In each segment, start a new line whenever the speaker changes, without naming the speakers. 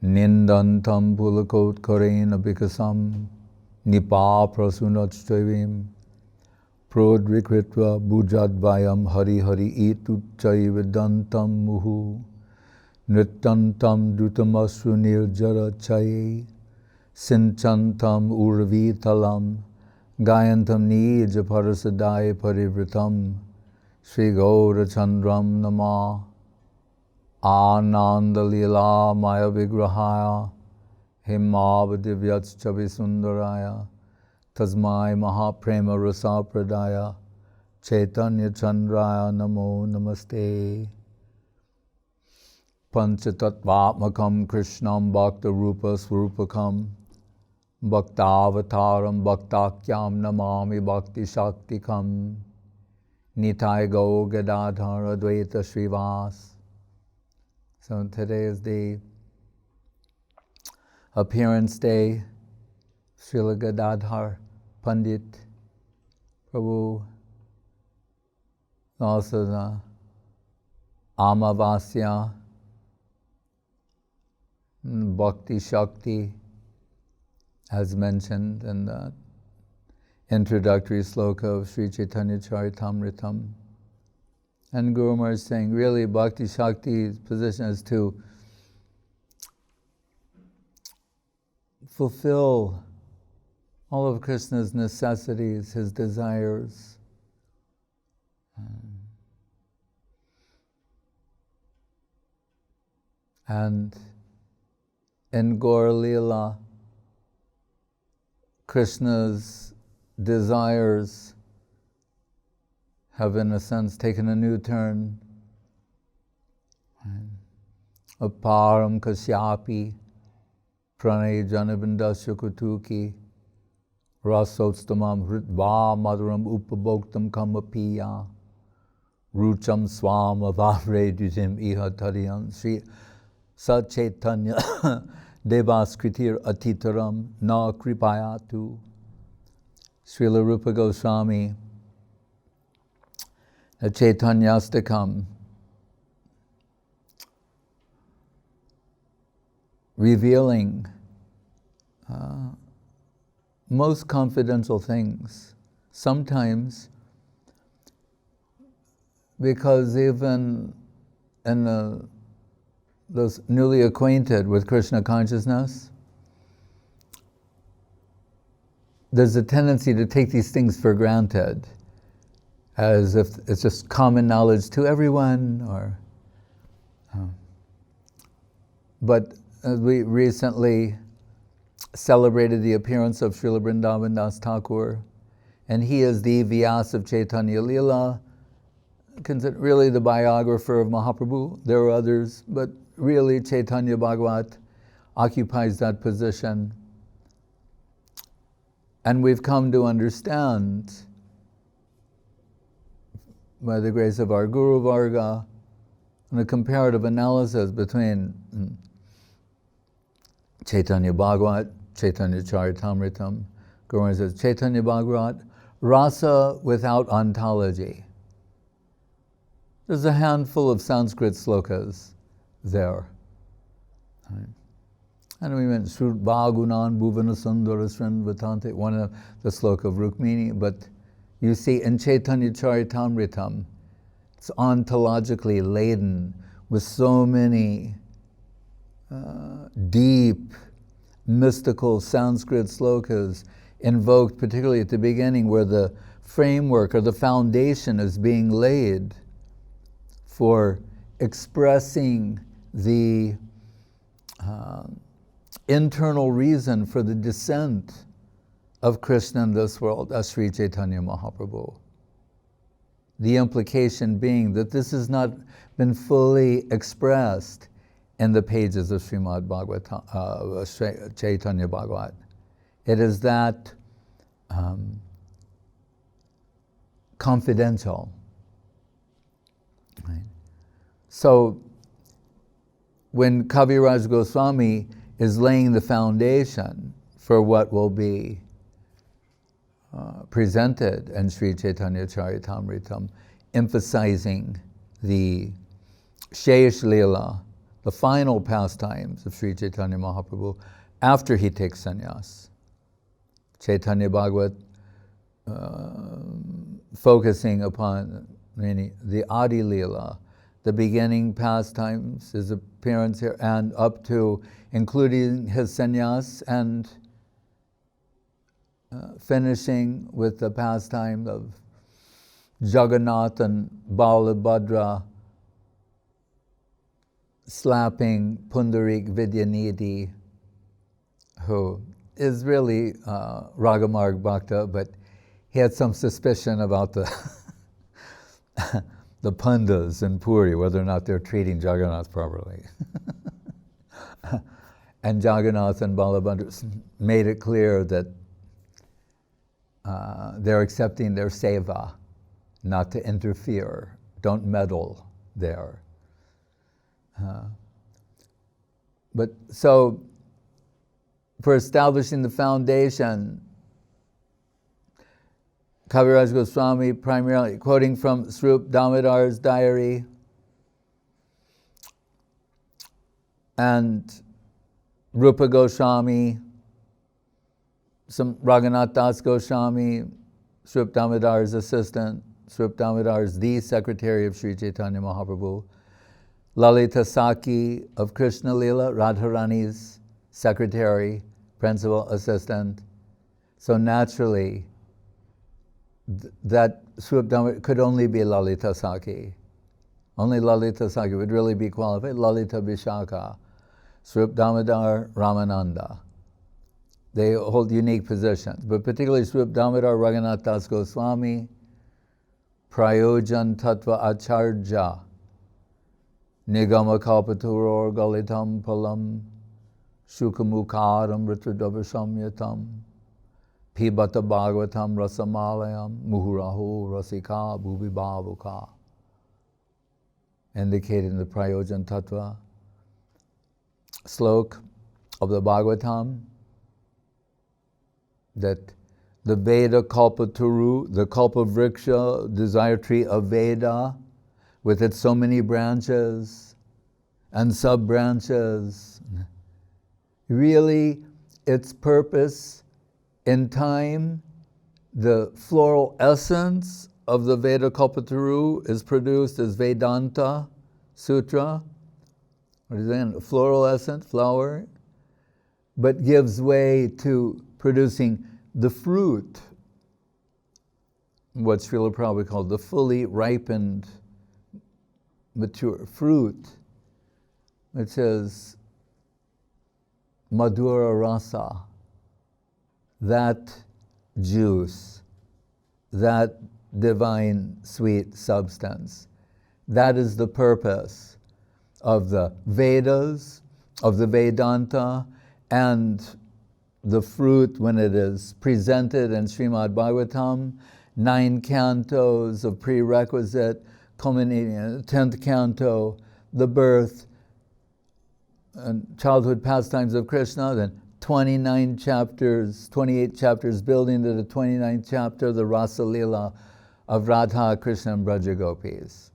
Nindantam pulakot karena bikasam nipa prasunatstavim prodrikritva bujadvayam hari hari itu chaividantam muhu nrittantam dutamasru nirjara chaye sinchantam urvitalam gayantam nija parasadaya parivritam Sri Gaurachandram nama Ananda-lila maya vigrahaya himavadivyats sundaraya tasmai mahaprema rasa-pradaya Chaitanya-chandraya namo namaste. Panchatattvatmakam Krishnam bhakta-rupa swarupakam bhakta-avataram bhaktakyam namami bhakti-shaktikam Nitai Gaur-Gadadhar Advaita Srivas. So today is the appearance day. Srila Gadadhar Pandit Prabhu, also the Amavasya, Bhakti-shakti, as mentioned in the introductory sloka of Sri Chaitanya-charitamrita. And Guru Maharaj is saying, really, Bhakti-shakti's position is to fulfill all of Krishna's necessities, his desires. And in Gaur-lila, Krishna's desires have, in a sense, taken a new turn. Aparam kasyapi pranay janabindasya kutuki rasotstamam hritva madhuram upabhoktam kamapiya rucham swam avavre dujim iha tariyan Sri Sachaitanya devaskritir atitaram na kripayatu. Srila Rupa Goswami, the Chaitanyashtakams, revealing most confidential things, sometimes because even in those newly acquainted with Krishna consciousness, there's a tendency to take these things for granted, as if it's just common knowledge to everyone, or. But we recently celebrated the appearance of Srila Vrindavan Das Thakur, and he is the Vyas of Chaitanya-lila, really the biographer of Mahaprabhu. There are others, but really Chaitanya Bhagavat occupies that position. And we've come to understand, by the grace of our Guru Varga, and a comparative analysis between Chaitanya Bhagavat, Chaitanya-charitamrita, Guru says Chaitanya Bhagavat, rasa without ontology. There's a handful of Sanskrit slokas there. And we went Srut Bhagunan Bhuvana Sundara Srinvatante, one of the sloka of Rukmini, but you see in Chaitanya-charitamrita, it's ontologically laden with so many deep, mystical Sanskrit slokas invoked, particularly at the beginning, where the framework or the foundation is being laid for expressing the internal reason for the descent of Krishna in this world, as Sri Chaitanya Mahaprabhu. The implication being that this has not been fully expressed in the pages of Srimad Bhagavatam, Chaitanya Bhagavat. It is that confidential. Right? So when Kaviraj Goswami is laying the foundation for what will be presented in Sri Chaitanya-charitamrita, emphasizing the Shesh-lila, the final pastimes of Sri Chaitanya Mahaprabhu after he takes sannyas. Chaitanya Bhagavat focusing upon the Adi-lila, the beginning pastimes, his appearance here, and up to including his sannyas and finishing with the pastime of Jagannath and Balabhadra slapping Pundarik Vidyanidhi, who is really Ragamarg Bhakta, but he had some suspicion about the the Pandas in Puri, whether or not they're treating Jagannath properly. And Jagannath and Balabhadra made it clear that they're accepting their seva, not to interfere, don't meddle there. But so, for establishing the foundation, Kaviraj Goswami, primarily quoting from Srup Damodar's diary, and Rupa Goswami, some Raghunath Das Goswami, Srup Damodar's assistant, Srup Damodar's the secretary of Sri Chaitanya Mahaprabhu, Lalita Saki of Krishna-lila, Radharani's secretary, principal assistant. So naturally, that Srup Damodar could only be Lalita Saki. Only Lalita Saki would really be qualified. Lalita Vishaka, Srup Damodar, Ramananda. They hold unique positions, but particularly Srup Damodar, Raghunath Das Goswami, Prayojan Tattva Acharya, Nigama Kalpaturor Galitam Palam, Shukamukaram Ritradavasamyatam, Pibata Bhagavatam Rasamalayam, Muhurahu Rasika Bhubi Bhavuka, indicating the Prayojan Tattva slok of the Bhagavatam, that the Veda Kalpaturu, the Kalpavriksha, desire tree of Veda, with its so many branches and sub-branches, really its purpose in time, the floral essence of the Veda Kalpataru is produced as Vedanta Sutra, what is that? Floral essence, flower, but gives way to producing the fruit, what Srila Prabhupada called the fully ripened, mature fruit, which is Madhura-rasa, that juice, that divine sweet substance. That is the purpose of the Vedas, of the Vedanta, and the fruit when it is presented in Srimad Bhagavatam, 9 cantos of prerequisite, culminating in the 10th canto, the birth and childhood pastimes of Krishna, then 29 chapters, 28 chapters building to the 29th chapter, the Rasa-lila of Radha, Krishna, and Braja Gopis.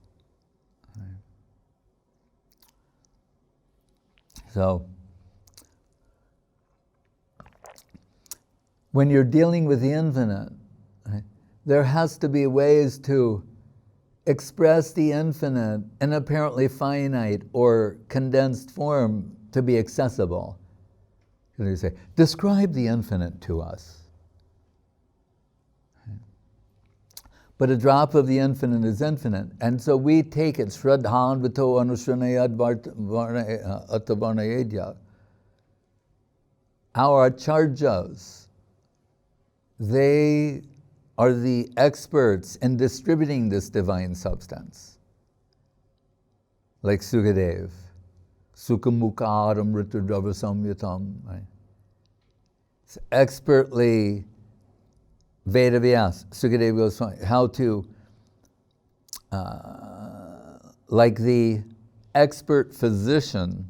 So, when you're dealing with the infinite, right, there has to be ways to express the infinite in apparently finite or condensed form to be accessible. You say, describe the infinite to us. But a drop of the infinite is infinite. And so we take it, Shraddhan Vito Anushanayad Atavarnayadya. Our acharyas, they are the experts in distributing this divine substance. Like Sukadev, Sukamukaram Ritudavasamyatam. Right? It's expertly Veda Vyas, Sukadev Goswami, how to, like the expert physician,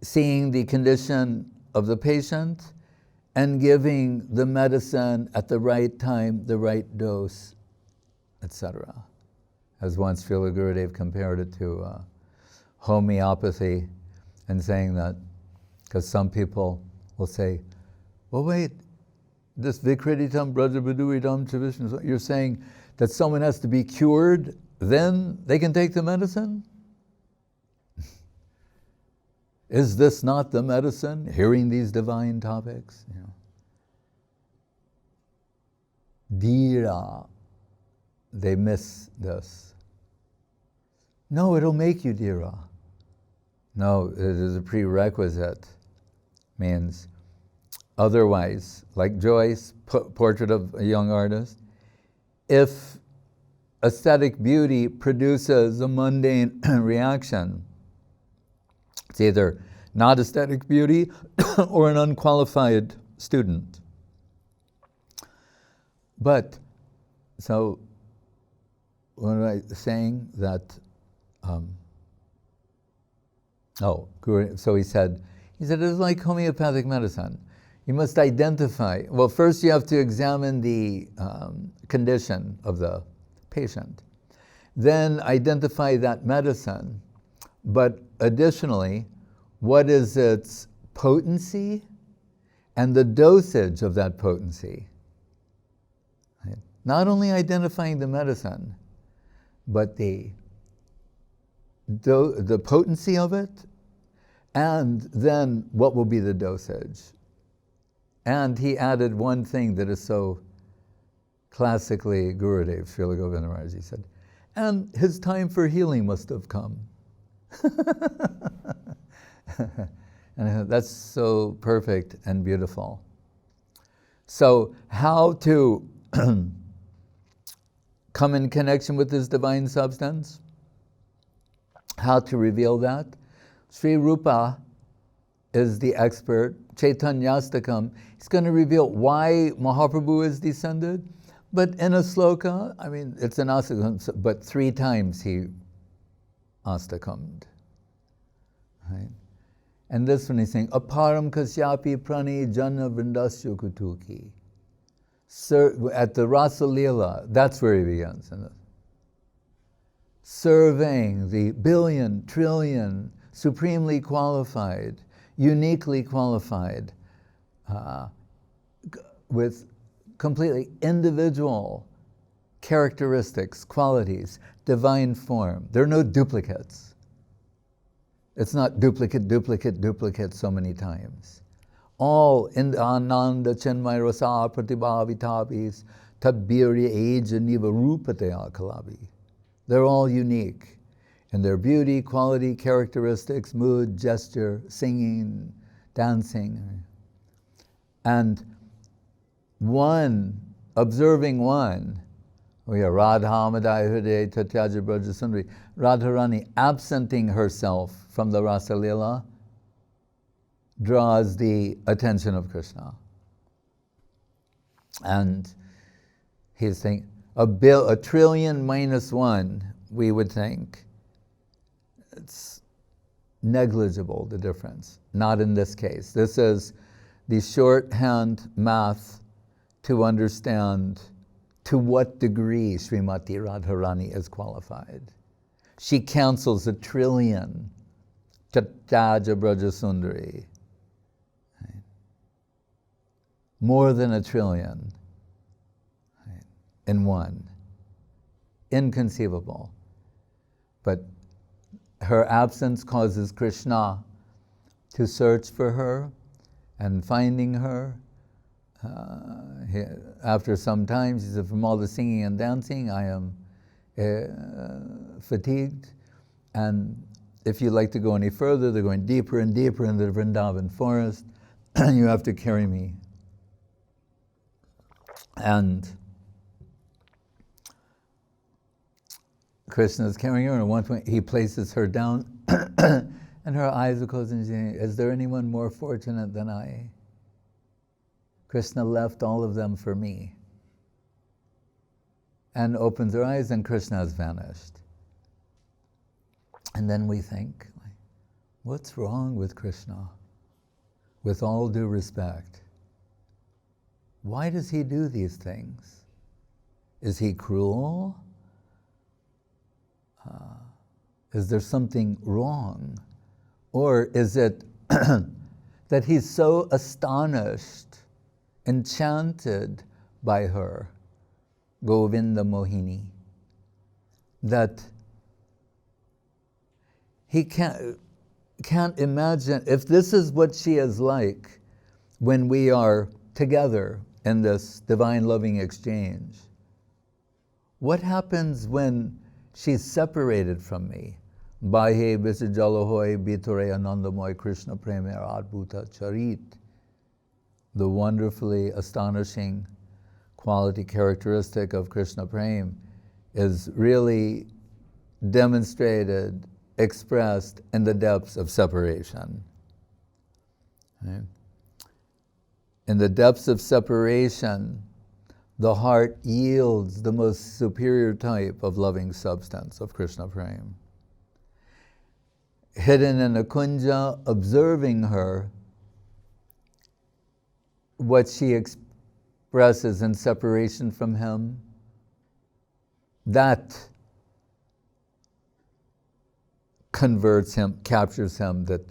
seeing the condition of the patient and giving the medicine at the right time, the right dose, etc. As once Srila Gurudev compared it to homeopathy, and saying that, because some people will say, well, wait, this Vikreditam Brajabaduidam Chavishnu, you're saying that someone has to be cured, then they can take the medicine? Is this not the medicine? Hearing these divine topics? You know. Dhira, they miss this. No, it'll make you dhira. No, it is a prerequisite. Means otherwise, like Joyce, Portrait of a Young Artist, if aesthetic beauty produces a mundane reaction, it's either not aesthetic beauty or an unqualified student. But, so, what am I saying? That, so he said, it's like homeopathic medicine. You must identify, well, first you have to examine the condition of the patient. Then identify that medicine, but additionally, what is its potency and the dosage of that potency. Right? Not only identifying the medicine, but the potency of it, and then what will be the dosage. And he added one thing that is so classically Gurudev, Srila Govinda Maharaj, he said, and his time for healing must have come. And that's so perfect and beautiful. So how to come in connection with this divine substance? How to reveal that? Sri Rupa is the expert. Chaitanyashtakams, he's going to reveal why Mahaprabhu is descended. But in a sloka, I mean, it's an astakam, but 3 times he astakammed. Right? And this one he's saying, aparam kasyapi prani janna vrindasya kutuki. At the Rasa-lila, that's where he begins. Serving the billion, trillion, supremely qualified, uniquely qualified, with completely individual characteristics, qualities, divine form. There are no duplicates. It's not duplicate, duplicate, duplicate so many times. All in Ananda Chenmay Rasa Pratibhavitabis Tabbirya Aja Niva Rupateya Kalabi. They're all unique in their beauty, quality, characteristics, mood, gesture, singing, dancing. And one, observing one, we are Radha Madhya Hriday Tatyaja Braja Sundari, Radharani absenting herself from the Rasa-lila draws the attention of Krishna. And he's saying, a trillion minus 1, we would think, it's negligible, the difference. Not in this case. This is the shorthand math to understand to what degree Srimati Radharani is qualified. She cancels a trillion. Tatyaja Braja Sundari. Right? More than a trillion. Right? In one. Inconceivable. But her absence causes Krishna to search for her, and finding her, after some time, she said, from all the singing and dancing, I am fatigued, and if you'd like to go any further, they're going deeper and deeper into the Vrindavan forest, you have to carry me. And Krishna is carrying her, and at one point he places her down, and her eyes are closed, and she's saying, is there anyone more fortunate than I? Krishna left all of them for me. And opens her eyes, and Krishna has vanished. And then we think, what's wrong with Krishna? With all due respect. Why does he do these things? Is he cruel? Is there something wrong? Or is it that he's so astonished, enchanted by her, Govinda Mohini, that he can't imagine, if this is what she is like when we are together in this divine loving exchange, what happens when she's separated from me? Bahe Visajalahoy Bitore Anandamoy Krishna Premer Adbhuta Charit. The wonderfully astonishing quality characteristic of Krishna Prem is really demonstrated, expressed in the depths of separation. Right? In the depths of separation, the heart yields the most superior type of loving substance of Krishna Prem. Hidden in a kunja, observing her, what she expresses in separation from him, that converts him, captures him, that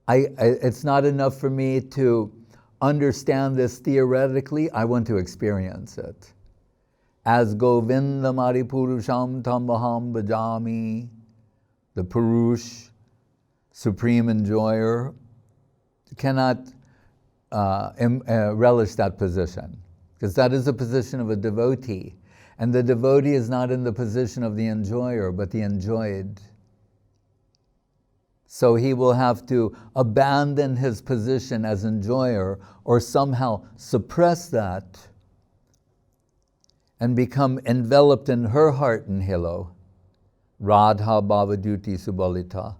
it's not enough for me to understand this theoretically, I want to experience it. As Govinda Mari Purusham Tambaham Bhajami, the Purush, supreme enjoyer, cannot relish that position, because that is the position of a devotee. And the devotee is not in the position of the enjoyer, but the enjoyed. So he will have to abandon his position as enjoyer or somehow suppress that and become enveloped in her heart and halo, Radha Bhavaduti Subalita,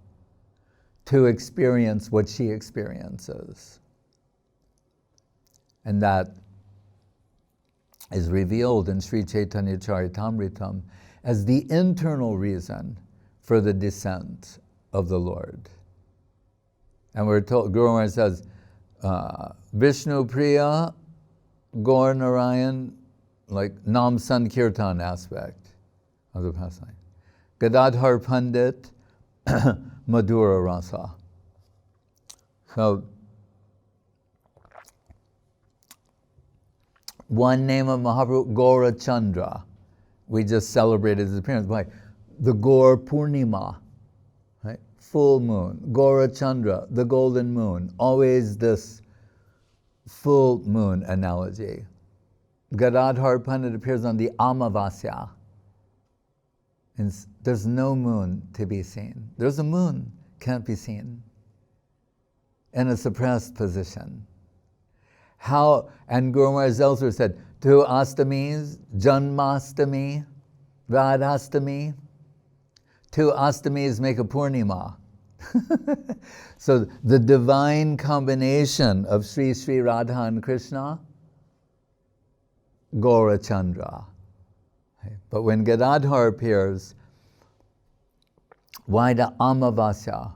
to experience what she experiences. And that is revealed in Sri Chaitanya-charitamrita as the internal reason for the descent of the Lord. And we're told, Guru Maharaj says, Vishnu Priya, Gaur Narayan, like Nam Sankirtan aspect of the pastime. Gadadhar Pandit, Madhura-rasa. So, one name of Mahaprabhu, Gaurachandra. We just celebrated his appearance by the Gaur Purnima, right? Full moon. Gaurachandra, the golden moon. Always this full moon analogy. Gadadhar Pandit appears on the Amavasya. And there's no moon to be seen. There's a moon, can't be seen. In a suppressed position. How, and Guru Maharaj elsewhere said, 2 Astamis, Janmastami, Radhastami. 2 Astamis make a Purnima. So the divine combination of Sri Sri Radha and Krishna, Gaurachandra. But when Gadadhar appears, why the Amavasya?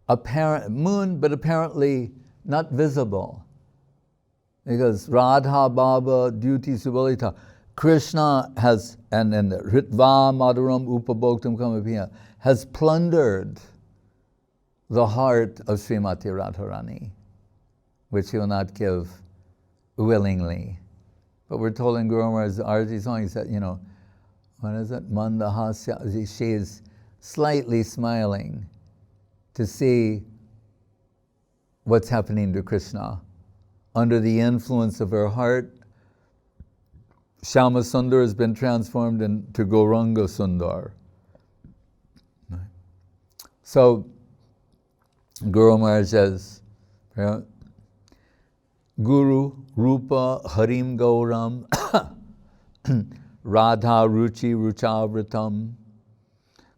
Apparent moon, but apparently not visible. Because Radha Baba Duty Subalita, Krishna has, and Ritva Madhuram Upabhoktam Kamapiya, has plundered the heart of Srimati Radharani, which he will not give willingly. But we're told in Guru Maharaj's Arati song, he said, what is it? Mandahasya, she is slightly smiling to see what's happening to Krishna. Under the influence of her heart, Shama Sundar has been transformed into Gauranga Sundar. So, Guru Maharaj says, Guru Rupa Harim Gauram Radha Ruchi Ruchavritam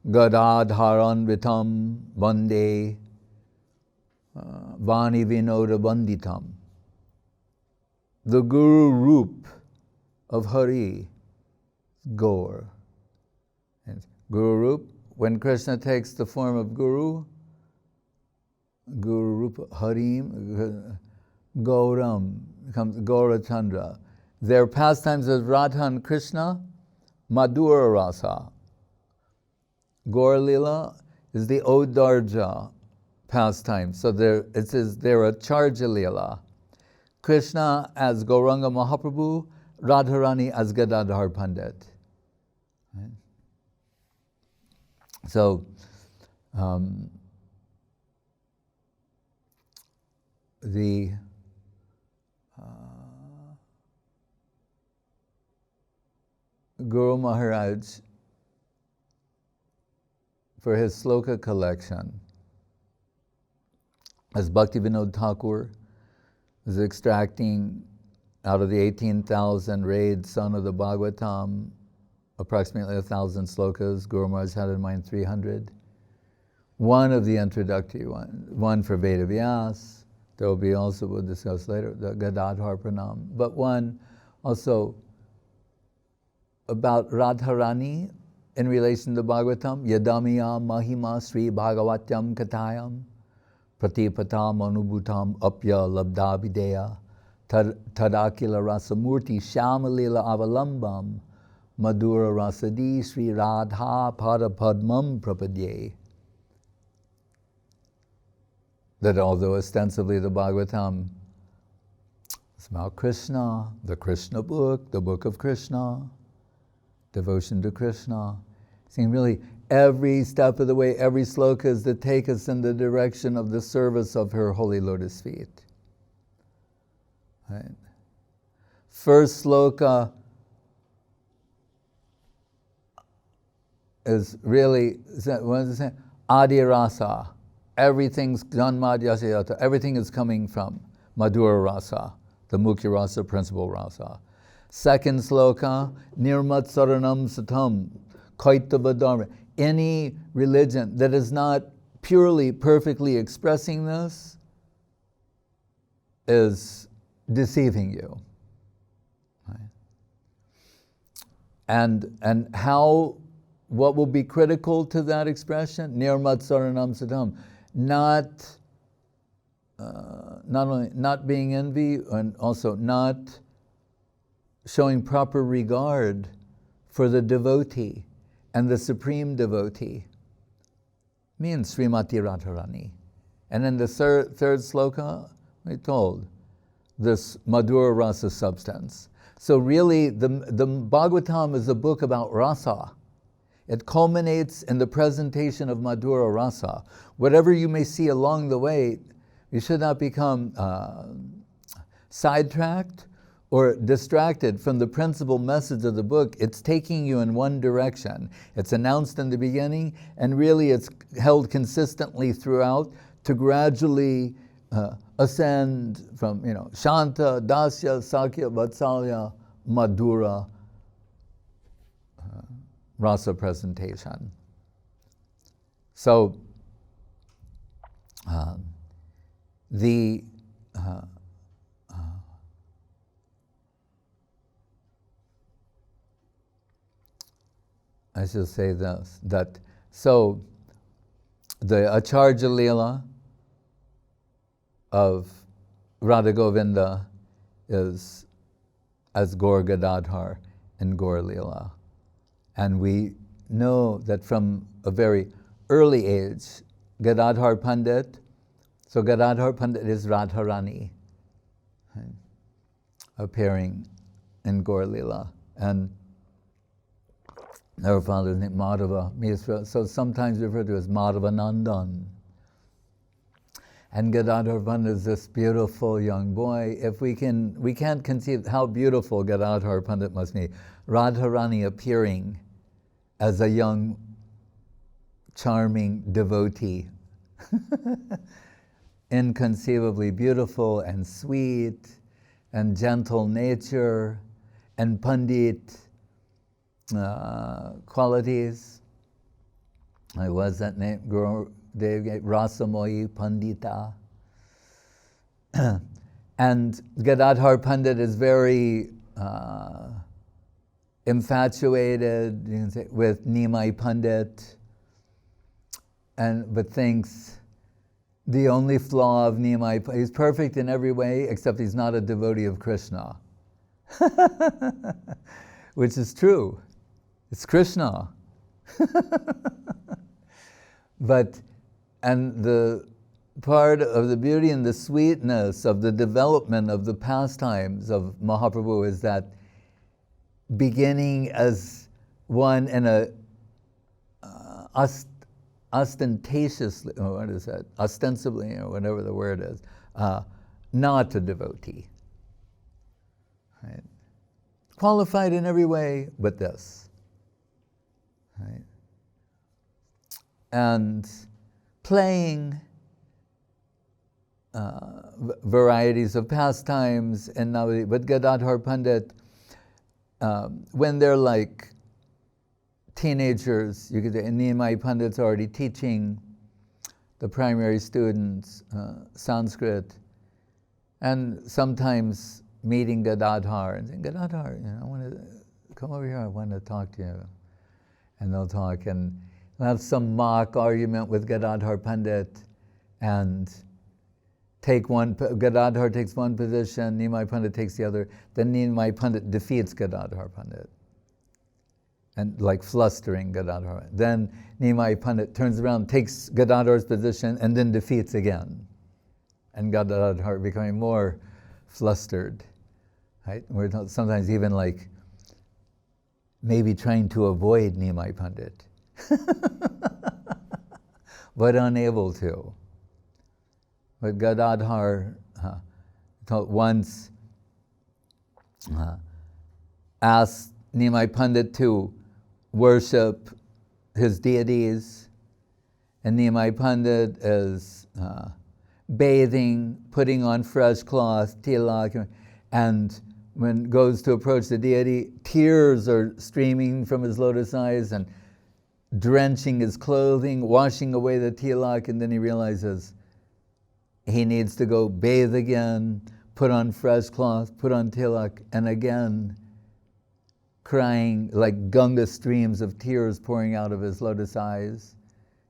Gadadharanvitam Vande Vani Vinoda Banditam. The Guru Roop of Hari, Gaur. And Guru Roop, when Krishna takes the form of Guru Rupa Harim, Gauram, becomes Gaurachandra. Their pastimes as Radha and Krishna, Madhura-rasa, Gaur-lila is the Odarja pastime. So it says there Acharya-lila. Krishna as Gauranga Mahaprabhu, Radharani as Gadadhar Pandit. Right? So, the Guru Maharaj, for his sloka collection, as Bhakti Vinod Thakur is extracting out of the 18,000 raid son of the Bhagavatam, approximately 1,000 slokas. Guru Maharaj had in mind 300. One of the introductory one for Veda Vyas. There will be also, we'll discuss later, the Gadadhar-pranam. But one also about Radharani in relation to Bhagavatam. Yadamiyam mahima Sri Bhagavatyam katayam pratipatam anubhutam apya labdhabideya tadakila rasamurti Shyama-lila avalambam Madhura-rasa Sri Radha Padmam prapadye. That although ostensibly the Bhagavatam is about Krishna, the Krishna book, the book of Krishna, devotion to Krishna, seeing really every step of the way, every sloka is to take us in the direction of the service of her holy lotus feet. Right? First sloka is really, what does it say? Adi-rasa. Everything's janmadhyasayata. Everything is coming from Madhura-rasa, the Mukhya rasa, principal rasa. Second sloka, nirmat saranam satam, kaitava dharma. Any religion that is not purely, perfectly expressing this is deceiving you. Right? And how, what will be critical to that expression? Nirmat saranam satam. Not only not being envy, and also not showing proper regard for the devotee and the supreme devotee. Means Srimati Radharani. And in the third sloka, we told this Madhura-rasa substance. So really, the Bhagavatam is a book about rasa. It culminates in the presentation of Madhura-rasa. Whatever you may see along the way, you should not become sidetracked or distracted from the principal message of the book. It's taking you in one direction. It's announced in the beginning, and really it's held consistently throughout to gradually ascend from, Shanta, Dasya, Sakya, Vatsalya, Madhura, rasa presentation. So I should say this, that so the Acharya-lila of Radha Govinda is as Gaur-Gadadhar and Gaur-lila. And we know that from a very early age, Gadadhar Pandit, so Gadadhar Pandit is Radharani, right, appearing in Gaur-lila. And her father's name Madhava, so sometimes referred to as Madhavanandan. And Gadadhar Pandit is this beautiful young boy. If we can't conceive how beautiful Gadadhar Pandit must be. Radharani appearing as a young, charming devotee. Inconceivably beautiful and sweet and gentle nature and Pandit qualities. I was that name, Rasamoyi Pandita. And Gadadhar Pandit is very infatuated, you can say, with Nimai Pandit, but thinks the only flaw of Nimai, he's perfect in every way except he's not a devotee of Krishna. Which is true. It's Krishna. And the part of the beauty and the sweetness of the development of the pastimes of Mahaprabhu is that beginning as one in a ostentatiously, or what is that? Ostensibly, or whatever the word is, not a devotee. Right? Qualified in every way but this. Right? And playing varieties of pastimes, and now, but Gadadhar Pandit, when they're like teenagers, you could say, and Nimai Pandit's already teaching the primary students Sanskrit, and sometimes meeting Gadadhar and saying, Gadadhar, I want to come over here, I want to talk to you. And they'll talk, and they'll have some mock argument with Gadadhar Pandit, and Gadadhar takes one position, Nimai Pandit takes the other, then Nimai Pandit defeats Gadadhar Pandit. And like flustering Gadadhar. Then Nimai Pandit turns around, takes Gadadhar's position, and then defeats again. And Gadadhar becoming more flustered. Right? We're sometimes even like maybe trying to avoid Nimai Pandit. But unable to. But Gadadhar once asked Nimai Pandit to worship his deities, and Nimai Pandit is bathing, putting on fresh cloth, tilak, and when goes to approach the deity, tears are streaming from his lotus eyes and drenching his clothing, washing away the tilak, and then he realizes he needs to go bathe again, put on fresh cloth, put on tilak, and again crying like Ganga streams of tears pouring out of his lotus eyes,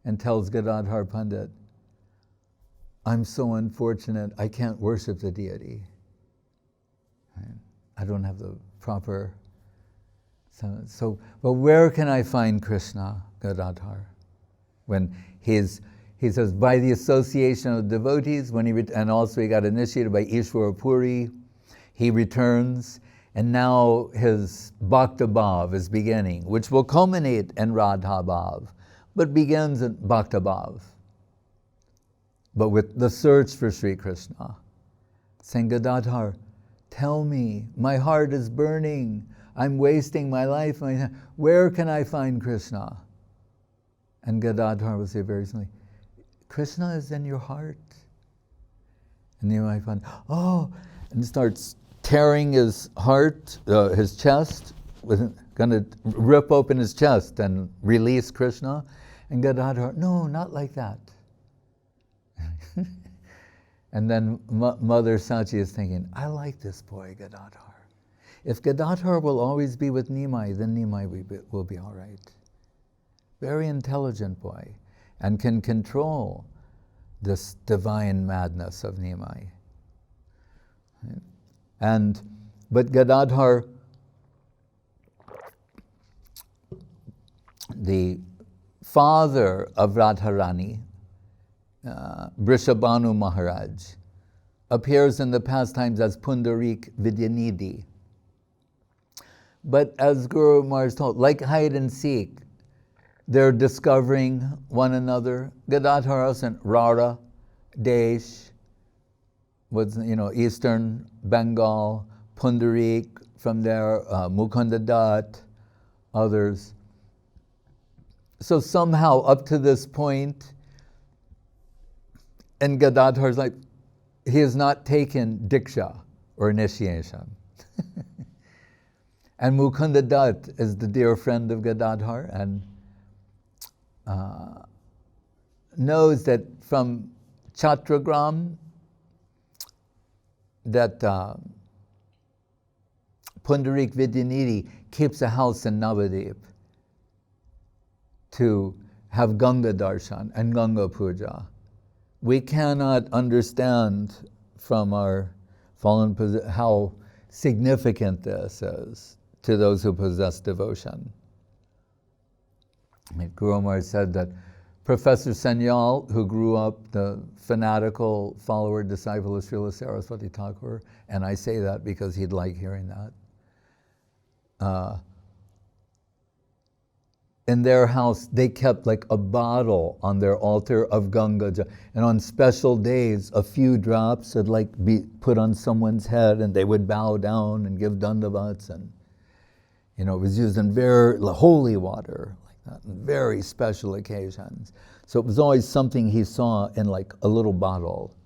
and tells Gadadhar Pandit, I'm so unfortunate, I can't worship the deity. I don't have the proper... So, but where can I find Krishna, Gadadhar? When he says, by the association of devotees, and also he got initiated by Ishvara Puri, he returns, and now his bhakta-bhav is beginning, which will culminate in Radha-bhav, but begins in bhakta-bhav. But with the search for Sri Krishna, saying, Gadadhar, tell me, my heart is burning, I'm wasting my life, where can I find Krishna? And Gadadhar will say very simply, Krishna is in your heart. And you might find, and starts tearing his heart, his chest, going to rip open his chest and release Krishna. And Gadadhar, no, not like that. And then Mother Sachi is thinking, I like this boy, Gadadhar. If Gadadhar will always be with Nimai, then Nimai will be all right. Very intelligent boy, and can control this divine madness of Nimai. But Gadadhar, the father of Radharani, Vrishabhanu Maharaj, appears in the pastimes as Pundarik Vidyanidhi. But as Guru Maharaj told, like hide and seek, they're discovering one another. Gadadhar and Rara, Desh, was Eastern Bengal, Pundarik, from there, Mukunda Datta, others. So somehow up to this point, and Gadadhar's like, he has not taken Diksha or initiation. And Mukunda Datta is the dear friend of Gadadhar and knows that from Chatragram that Pundarik Vidyanidhi keeps a house in Navadip to have Ganga Darshan and Ganga Puja. We cannot understand from our fallen position how significant this is to those who possess devotion. Guru Maharaj said that Professor Senyal, who grew up the fanatical follower, disciple of Srila Saraswati Thakur, and I say that because he'd like hearing that. In their house, they kept like a bottle on their altar of Ganga, and on special days, a few drops would like be put on someone's head, and they would bow down and give dandavats, and it was used in very holy water, like that, on very special occasions. So it was always something he saw in like a little bottle.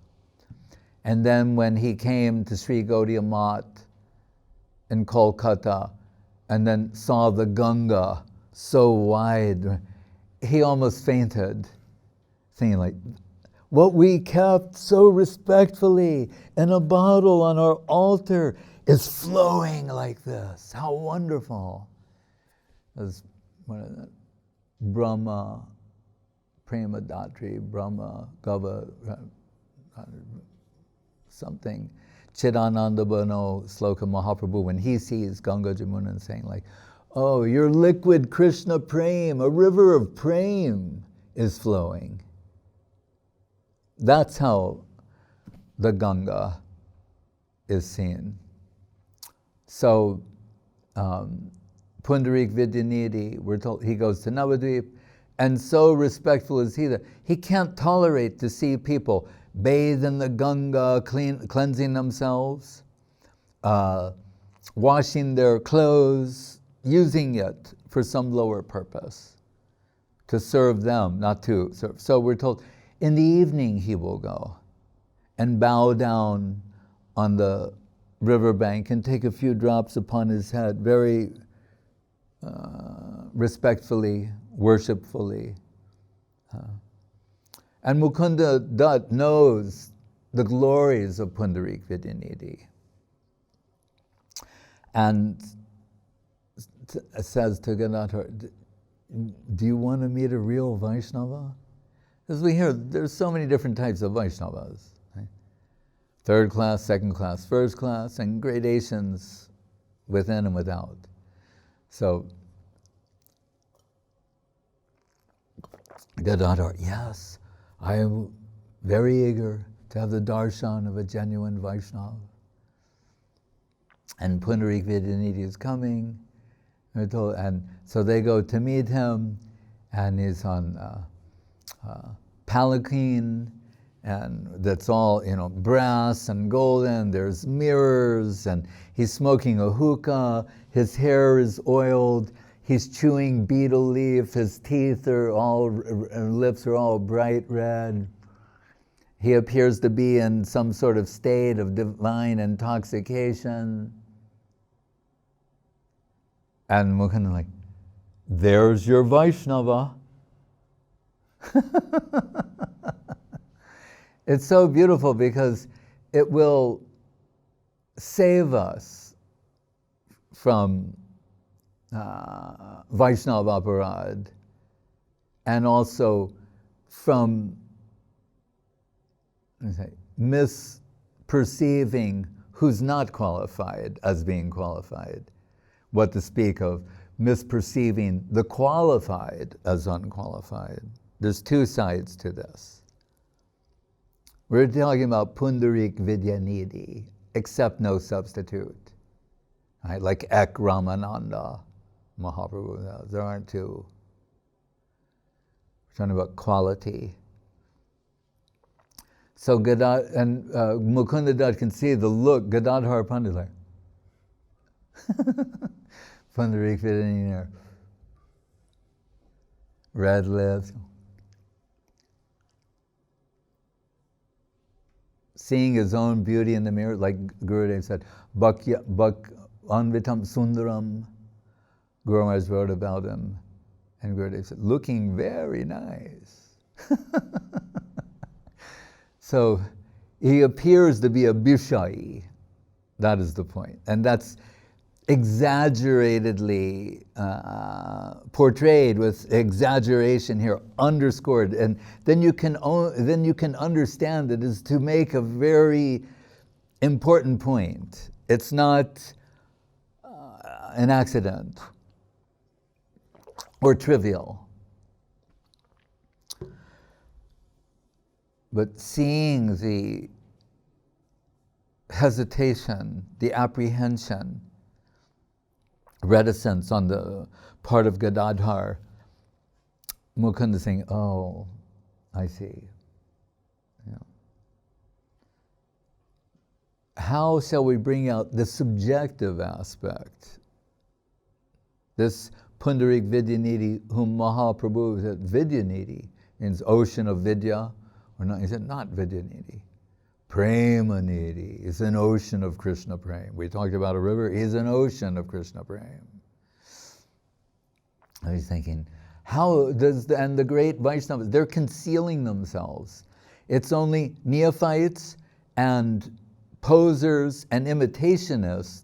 And then when he came to Sri Gaudiya Math in Kolkata, and then saw the Ganga so wide, he almost fainted, thinking like, what we kept so respectfully in a bottle on our altar is flowing like this. How wonderful. As one of the Brahma, Prema Datri, Brahma, Gava, something, Chidananda Bano Sloka Mahaprabhu, when he sees Ganga Jamuna saying like, oh, your liquid Krishna Prem, a river of Prem is flowing. That's how the Ganga is seen. So, Pundarik Vidyanidhi, we're told, he goes to Navadvip, and so respectful is he that he can't tolerate to see people bathe in the Ganga, cleansing themselves, washing their clothes, using it for some lower purpose, to serve them, not to serve. So we're told, in the evening he will go and bow down on the riverbank and take a few drops upon his head, very respectfully, worshipfully. And Mukunda Datta knows the glories of Pundarik Vidyanidhi, and says to Gadadhar, do you want to meet a real Vaishnava? As we hear, there's so many different types of Vaishnavas. Right? Third class, second class, first class, and gradations within and without. So, Gadadhar, yes, I am very eager to have the darshan of a genuine Vaishnava. And Pundarik Vidyanidhi is coming, and so they go to meet him, and he's on palanquin, and that's all brass and golden. There's mirrors, and he's smoking a hookah. His hair is oiled. He's chewing betel leaf. His teeth are lips are all bright red. He appears to be in some sort of state of divine intoxication. And Mukunda like, there's your Vaishnava. It's so beautiful because it will save us from Vaishnava-aparadha, and also from misperceiving who's not qualified as being qualified. What to speak of misperceiving the qualified as unqualified. There's two sides to this. We're talking about Pundarik Vidyanidhi, accept no substitute. Right? Like Ek Ramananda, Mahaprabhu, there aren't two. We're talking about quality. So Mukunda Datta can see the look, Gadadhar Pandit like, Pundarik Vidyanidhi, red lips, seeing his own beauty in the mirror, like Gurudev said, Anvitam Sundaram, Guru Maharaj wrote about him, and Gurudev said, looking very nice. So he appears to be a Bishai. That is the point. And that's exaggeratedly portrayed with exaggeration here, underscored, and then you can understand it is to make a very important point. It's not an accident or trivial. But seeing the hesitation, the apprehension, reticence on the part of Gadadhar, Mukunda saying, oh, I see. How shall we bring out the subjective aspect? This Pundarik Vidyanidhi, whom Mahaprabhu said, Vidyanidhi means ocean of Vidya, or not, he said not Vidyanidhi. Premanidhi is an ocean of Krishna Prem. We talked about a river, he's an ocean of Krishna Prem. I was thinking, how does, and the great Vaishnavas, they're concealing themselves. It's only neophytes and posers and imitationists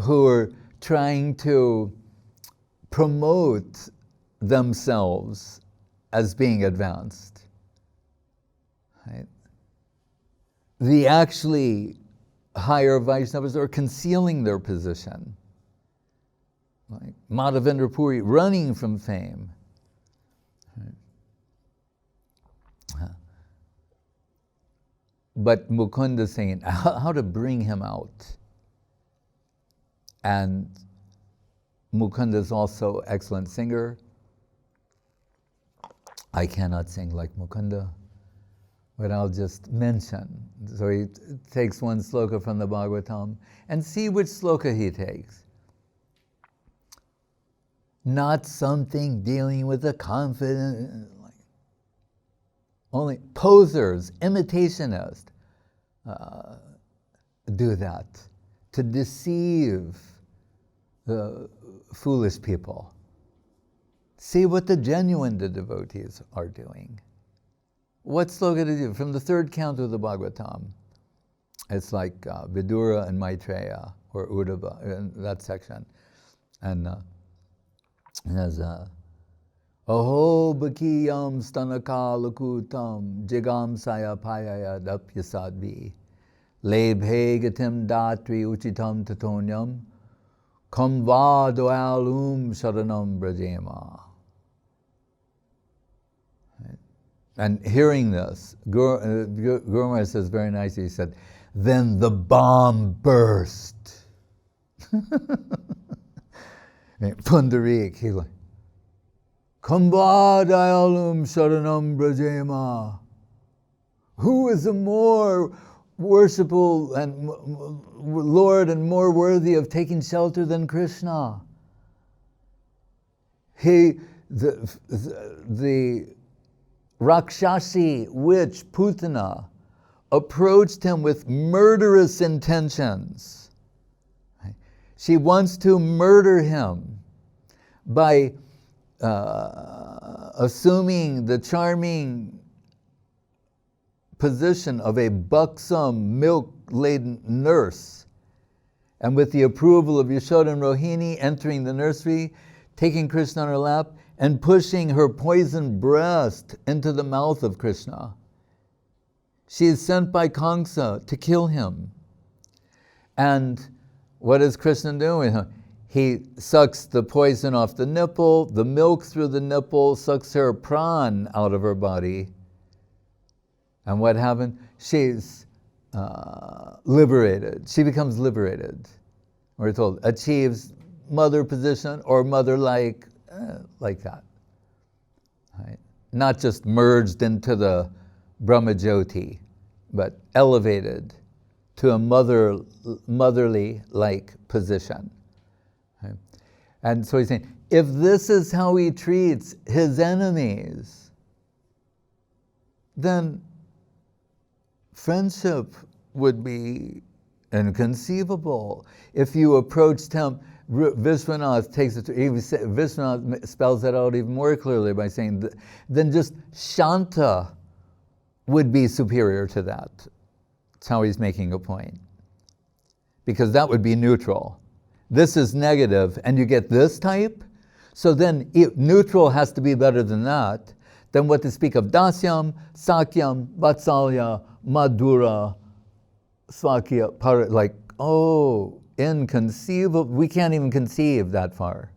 who are trying to promote themselves as being advanced. Right? The actually higher Vaishnavas are concealing their position. Like Madhavendra Puri running from fame. Right? But Mukunda saying how to bring him out. And Mukunda is also an excellent singer. I cannot sing like Mukunda, but I'll just mention. So he takes one sloka from the Bhagavatam and see which sloka he takes. Not something dealing with the confident, only posers, imitationists do that to deceive the foolish people. See what the genuine devotees are doing. What sloka did you do? From the third canto of the Bhagavatam. It's like Vidura and Maitreya, or Uddhava, in that section. And there's Aho bakiyam stanaka lakutam jigam saya payaya dapyasadvi lebhe gatim datri uchitam tatonyam kamva doalum sharanam brajema. And hearing this, Guru Maharaj says very nicely, he said, then the bomb burst. Pundarik, he like, Kamba dayalum sharanam brajema. Who is a more worshipful and Lord and more worthy of taking shelter than Krishna? The Rakshasi witch Putana approached him with murderous intentions. She wants to murder him by assuming the charming position of a buxom, milk-laden nurse, and with the approval of Yashoda and Rohini, entering the nursery, taking Krishna on her lap, and pushing her poisoned breast into the mouth of Krishna. She is sent by Kamsa to kill him. And what does Krishna do? He sucks the poison off the nipple, the milk through the nipple, sucks her pran out of her body. And what happened? She's liberated. She becomes liberated. We're told, achieves mother position or mother-like, like that. Right? Not just merged into the Brahmajyoti, but elevated to a motherly-like position. Right? And so he's saying, if this is how he treats his enemies, then friendship would be inconceivable. If you approached him, Vishwanath takes it. Vishwanath spells that out even more clearly by saying, then just Shanta would be superior to that. That's how he's making a point. Because that would be neutral. This is negative, and you get this type. So then neutral has to be better than that. Then what to speak of Dasyam, Sakyam, Vatsalya, Madhura, Svakya, like, oh, inconceivable. We can't even conceive that far.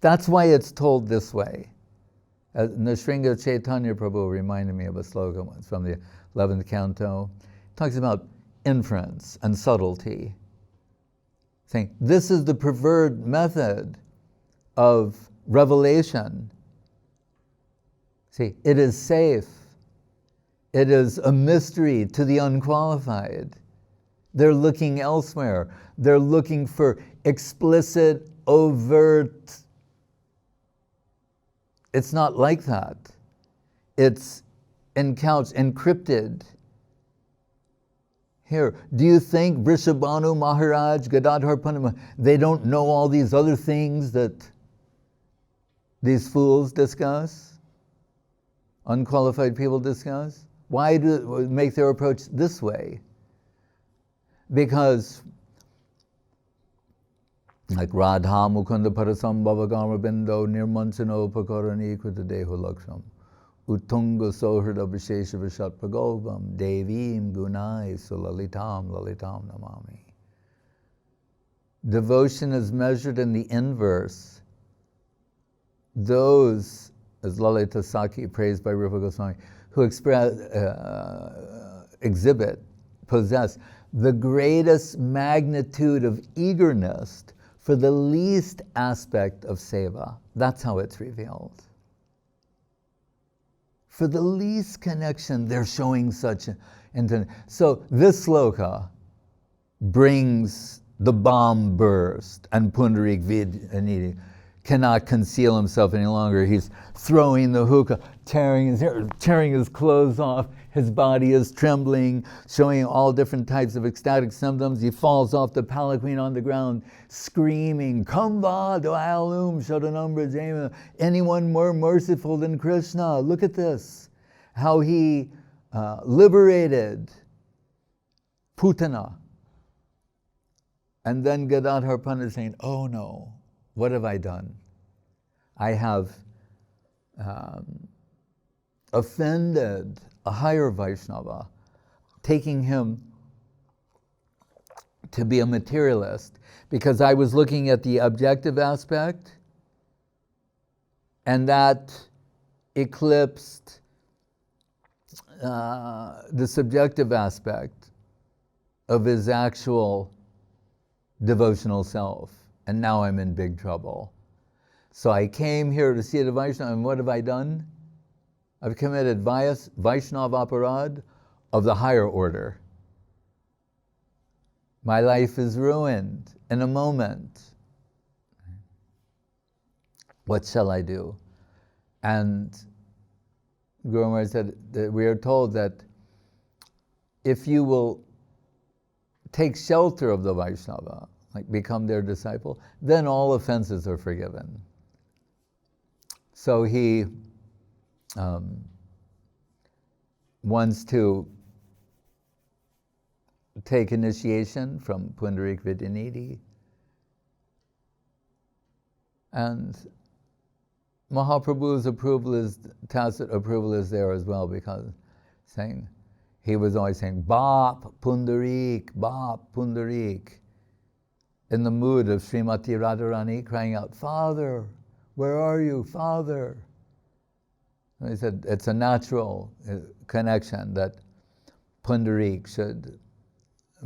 That's why it's told this way. Nrsimha Chaitanya Prabhu reminded me of a slogan once from the 11th canto. It talks about inference and subtlety, saying this is the preferred method of revelation. See, it is safe. It is a mystery to the unqualified. They're looking elsewhere. They're looking for explicit, overt. It's not like that. It's encouched, encrypted. Here, do you think Vrishabhanu, Maharaj, Gadadhar Pandit, they don't know all these other things that these fools discuss? Unqualified people discuss? Why do they make their approach this way? Because like Radha Mukunda Parasambhava Gamabindo Nirmanchano Pakarani Kritadehu Laksham Utunga Sohrada Vishesha Vishat Pragovam Devim Gunai Sulalitam Lalitam Namami. Devotion is measured in the inverse. Those, as Lalita Saki, praised by Rupa Goswami, who exhibit, possess the greatest magnitude of eagerness for the least aspect of seva. That's how it's revealed. For the least connection, they're showing such intent. So this sloka brings the bomb burst, and Pundarik Vidyanidhi cannot conceal himself any longer. He's throwing the hookah, tearing his hair, tearing his clothes off. His body is trembling, showing all different types of ecstatic symptoms. He falls off the palanquin on the ground, screaming, Kamba Dayalum Sharanam Brajema. Anyone more merciful than Krishna? Look at this. How he liberated Putana. And then Gadadhar Pandit saying, oh no, what have I done? I have offended a higher Vaishnava, taking him to be a materialist, because I was looking at the objective aspect, and that eclipsed the subjective aspect of his actual devotional self. And now I'm in big trouble. So I came here to see the Vaishnava, and what have I done? I've committed Vaishnava-aparadha of the higher order. My life is ruined in a moment. What shall I do? And Guru Maharaj said that we are told that if you will take shelter of the Vaishnava, like become their disciple, then all offenses are forgiven. So he wants to take initiation from Pundarik Vidyanidhi, and Mahaprabhu's approval is, tacit approval is there as well, because he was always saying, Bap Pundarik, in the mood of Srimati Radharani, crying out, Father, where are you, Father? And he said it's a natural connection that Pundarik should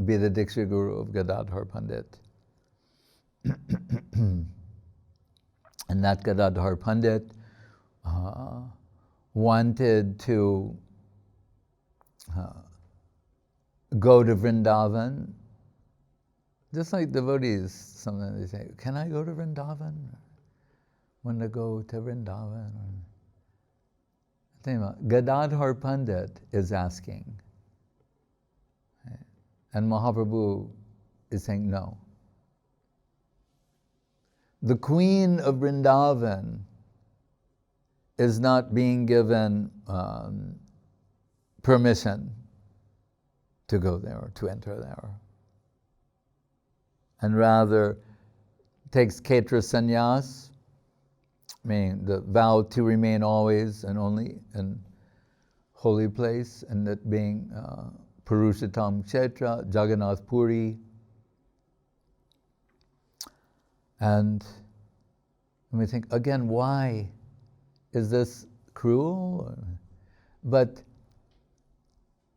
be the Diksha Guru of Gadadhar Pandit. And that Gadadhar Pandit wanted to go to Vrindavan, just like devotees, sometimes they say, can I go to Vrindavan? Want to go to Vrindavan? Gadadhar Pandit is asking. And Mahaprabhu is saying no. The Queen of Vrindavan is not being given permission to go there or to enter there, and rather takes Ketra Sannyas, meaning the vow to remain always and only in holy place, and that being Purushottam Kshetra, Jagannath Puri. And we think, again, why is this cruel, but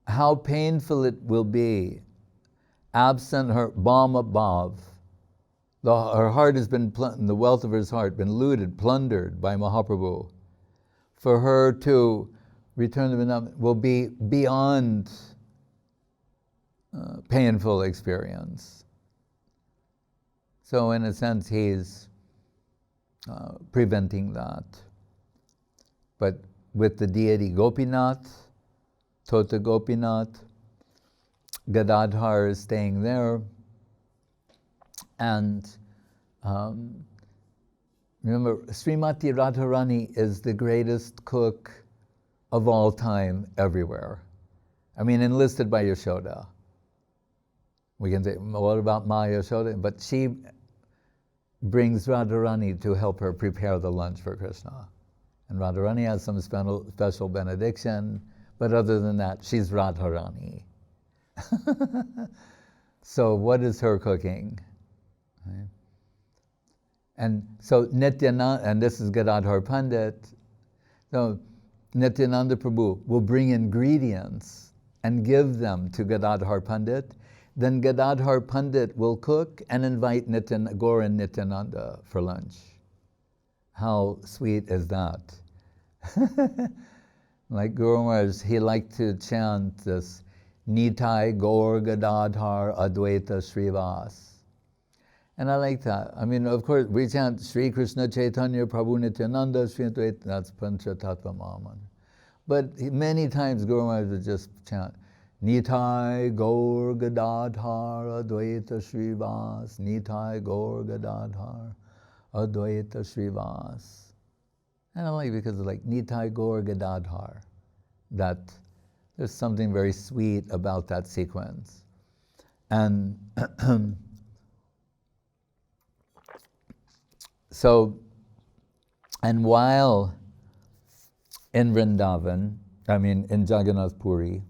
how painful it will be absent her bhakta-bhav. Her heart has been, the wealth of her heart, been looted, plundered by Mahaprabhu. For her to return to Vrindavan will be beyond painful experience. So in a sense, he's preventing that. But with the deity Gopinath, Tota Gopinath, Gadadhar is staying there. And remember, Srimati Radharani is the greatest cook of all time everywhere. I mean, enlisted by Yashoda. We can say, what about Ma Yashoda? But she brings Radharani to help her prepare the lunch for Krishna. And Radharani has some special benediction, but other than that, she's Radharani. So what is her cooking? Right? And so Nityananda, and this is Gadadhar Pandit, so Nityananda Prabhu will bring ingredients and give them to Gadadhar Pandit. Then Gadadhar Pandit will cook and invite Gaur and Nityananda for lunch. How sweet is that? Like Guru Maharaj, he liked to chant this Nitai Gaur-Gadadhar Advaita Srivas. And I like that. I mean, of course, we chant Sri Krishna Chaitanya Prabhu Nityananda Sri Advaita, that's Pancha Tattva Mahaman. But many times Guru Maharaj would just chant Nitai Gaur-Gadadhar Advaita Srivas, Nitai Gaur-Gadadhar Advaita Srivas. And I like it because it's like Nitai Gaur-Gadadhar, that there's something very sweet about that sequence. And so, and while in Vrindavan, I mean in Jagannath Puri,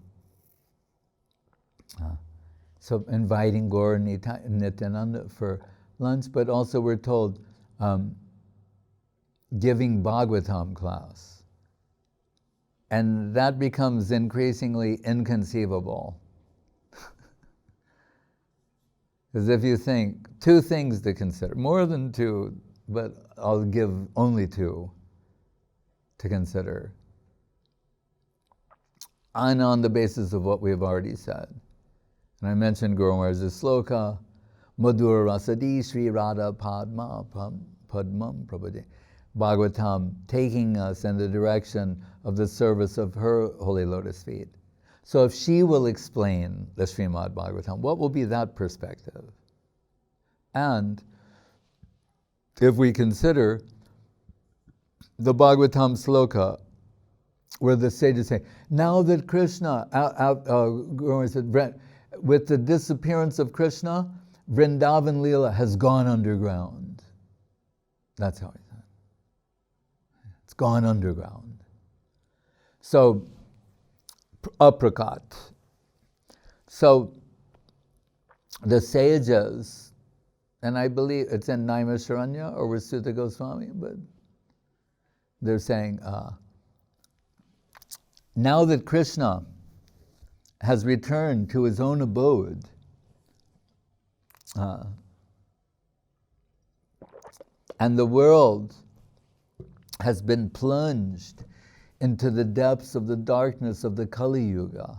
so inviting Gaur and Nityananda for lunch, but also we're told giving Bhagavatam class. And that becomes increasingly inconceivable. Because if you think, two things to consider, more than two, but I'll give only two to consider. And on the basis of what we have already said. And I mentioned Guru Maharaj's sloka, Madhura-rasa Sri Radha Padma Padmam Prabhade. Bhagavatam taking us in the direction of the service of her holy lotus feet. So if she will explain the Srimad Bhagavatam, what will be that perspective? And if we consider the Bhagavatam sloka, where the sages say, now that Krishna, with the disappearance of Krishna, Vrindavan Lila has gone underground. That's how he said. It's gone underground. So, aprakat. So, the sages, and I believe it's in Naimisharanya or with Srila Goswami, but they're saying, now that Krishna has returned to his own abode, and the world has been plunged into the depths of the darkness of the Kali Yuga,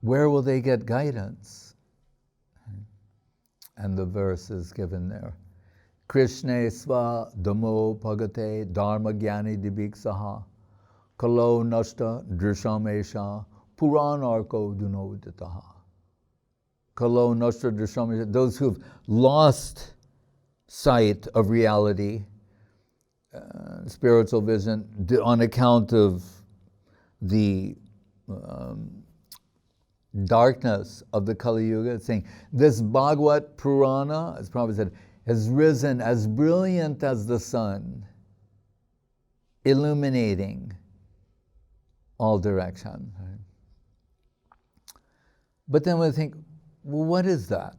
where will they get guidance? And the verse is given there. Krishna sva damo pagate dharma jnani dibiksaha kalo nashta drishamesha puranarko dunoditaha. Kalo nashta drishamesha, those who've lost sight of reality, spiritual vision, on account of the darkness of the Kali Yuga. It's saying this Bhagavad Purana, as Prabhupada said, has risen as brilliant as the sun, illuminating all direction. Right? But then we think, well, what is that?